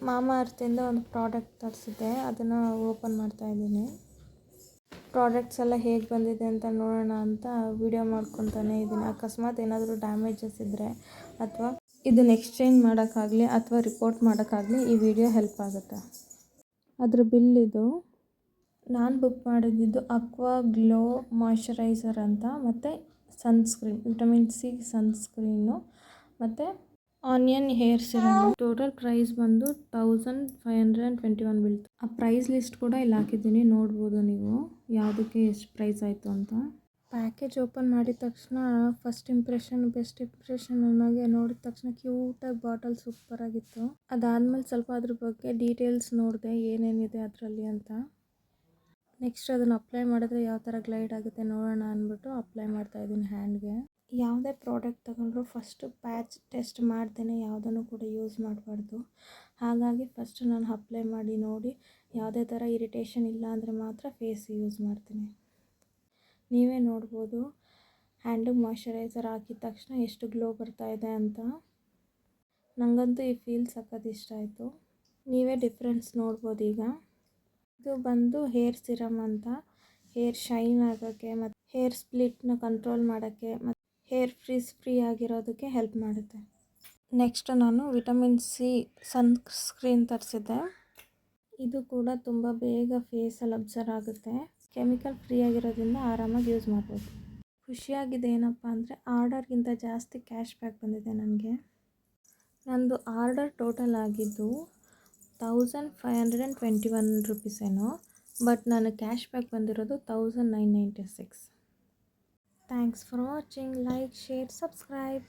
ಮಾಮಾ ಅರ್ಥಿಂದ ಒಂದು ಪ್ರಾಡಕ್ಟ್ ತರಿಸಿದ್ದೆ, ಅದನ್ನು ಓಪನ್ ಮಾಡ್ತಾಯಿದ್ದೀನಿ. ಪ್ರಾಡಕ್ಟ್ಸ್ ಎಲ್ಲ ಹೇಗೆ ಬಂದಿದೆ ಅಂತ ನೋಡೋಣ ಅಂತ ವಿಡಿಯೋ ಮಾಡ್ಕೊತಾನೆ ಇದ್ದೀನಿ. ಅಕಸ್ಮಾತ್ ಏನಾದರೂ ಡ್ಯಾಮೇಜಸ್ ಇದ್ದರೆ ಅಥವಾ ಇದನ್ನು ಎಕ್ಸ್ಚೇಂಜ್ ಮಾಡೋಕ್ಕಾಗಲಿ ಅಥವಾ ರಿಪೋರ್ಟ್ ಮಾಡೋಕ್ಕಾಗಲಿ ಈ ವಿಡಿಯೋ ಹೆಲ್ಪ್ ಆಗುತ್ತೆ. ಅದ್ರ ಬಿಲ್ ಇದು. ನಾನು ಬುಕ್ ಮಾಡಿದ್ದು ಅಕ್ವಾ ಗ್ಲೋ ಮಾಯ್ಶ್ಚರೈಸರ್ ಅಂತ, ಮತ್ತು ಸನ್ಸ್ಕ್ರೀನ್, ವಿಟಮಿನ್ ಸಿ ಸನ್ಸ್ಕ್ರೀನು, ಮತ್ತು onion hair serum. Total price ಬಂದು 1521 ಬೀಳ್ತು. ಆ ಪ್ರೈಸ್ ಲಿಸ್ಟ್ ಕೂಡ ಇಲ್ಲಿ ಹಾಕಿದ್ದೀನಿ, ನೋಡ್ಬೋದು ನೀವು ಯಾವುದಕ್ಕೆ ಎಷ್ಟು ಪ್ರೈಸ್ ಆಯಿತು ಅಂತ. ಪ್ಯಾಕೇಜ್ ಓಪನ್ ಮಾಡಿದ ತಕ್ಷಣ ಫಸ್ಟ್ ಇಂಪ್ರೆಷನ್ ಬೆಸ್ಟ್ ಇಂಪ್ರೆಷನ್ ನನಗೆ ನೋಡಿದ ತಕ್ಷಣ ಕ್ಯೂಟಾಗಿ ಬಾಟಲ್ ಸೂಪರಾಗಿತ್ತು. ಅದಾದಮೇಲೆ ಸ್ವಲ್ಪ ಅದ್ರ ಬಗ್ಗೆ ಡೀಟೇಲ್ಸ್ ನೋಡಿದೆ ಏನೇನಿದೆ ಅದರಲ್ಲಿ ಅಂತ. ನೆಕ್ಸ್ಟ್ ಅದನ್ನು ಅಪ್ಲೈ ಮಾಡಿದ್ರೆ ಯಾವ ಥರ ಗ್ಲೈಡ್ ಆಗುತ್ತೆ ನೋಡೋಣ ಅಂದ್ಬಿಟ್ಟು ಅಪ್ಲೈ ಮಾಡ್ತಾಯಿದ್ದೀನಿ ಹ್ಯಾಂಡ್ಗೆ. ಯಾವುದೇ ಪ್ರಾಡಕ್ಟ್ ತಗೊಂಡ್ರೂ ಫಸ್ಟು ಪ್ಯಾಚ್ ಟೆಸ್ಟ್ ಮಾಡ್ದೇ ಯಾವುದನ್ನು ಕೂಡ ಯೂಸ್ ಮಾಡಬಾರ್ದು. ಹಾಗಾಗಿ ಫಸ್ಟು ನಾನು ಅಪ್ಲೈ ಮಾಡಿ ನೋಡಿ ಯಾವುದೇ ಥರ ಇರಿಟೇಷನ್ ಇಲ್ಲ ಅಂದರೆ ಮಾತ್ರ ಫೇಸ್ ಯೂಸ್ ಮಾಡ್ತೀನಿ. ನೀವೇ ನೋಡ್ಬೋದು ಹ್ಯಾಂಡಿಗೆ ಮಾಯ್ಶ್ಚರೈಸರ್ ಹಾಕಿದ ತಕ್ಷಣ ಎಷ್ಟು ಗ್ಲೋ ಬರ್ತಾಯಿದೆ ಅಂತ. ನನಗಂತೂ ಈ ಫೀಲ್ ಸಖತ್ ಇಷ್ಟ ಆಯಿತು. ನೀವೇ ಡಿಫ್ರೆನ್ಸ್ ನೋಡ್ಬೋದು. ಈಗ ಇದು ಬಂದು ಹೇರ್ ಸಿರಮ್ ಅಂತ, ಹೇರ್ ಶೈನ್ ಆಗೋಕ್ಕೆ ಮತ್ತು ಹೇರ್ ಸ್ಪ್ಲಿಟ್ನ ಕಂಟ್ರೋಲ್ ಮಾಡೋಕ್ಕೆ ಮತ್ತು ಹೇರ್ ಫ್ರೀ ಆಗಿರೋದಕ್ಕೆ ಹೆಲ್ಪ್ ಮಾಡುತ್ತೆ. ನೆಕ್ಸ್ಟ್ ನಾನು ವಿಟಮಿನ್ ಸಿ ಸನ್ಸ್ಕ್ರೀನ್ ತರಿಸಿದ್ದೆ. ಇದು ಕೂಡ ತುಂಬ ಬೇಗ ಫೇಸಲ್ಲಿ ಅಬ್ಸರ್ವ್ ಆಗುತ್ತೆ. ಕೆಮಿಕಲ್ ಫ್ರೀ ಆಗಿರೋದ್ರಿಂದ ಆರಾಮಾಗಿ ಯೂಸ್ ಮಾಡ್ಬೋದು. ಖುಷಿಯಾಗಿದೆ ಏನಪ್ಪ ಅಂದರೆ ಆರ್ಡರ್ಗಿಂತ ಜಾಸ್ತಿ ಕ್ಯಾಶ್ ಬ್ಯಾಕ್ ಬಂದಿದೆ ನನಗೆ. ನಂದು ಆರ್ಡರ್ ಟೋಟಲ್ ಆಗಿದ್ದು 1521 ರುಪೀಸ್ ಏನೋ, ಬಟ್ ನನಗೆ ಕ್ಯಾಶ್ ಬ್ಯಾಕ್ ಬಂದಿರೋದು 1996. Thanks for watching. Like, share, subscribe.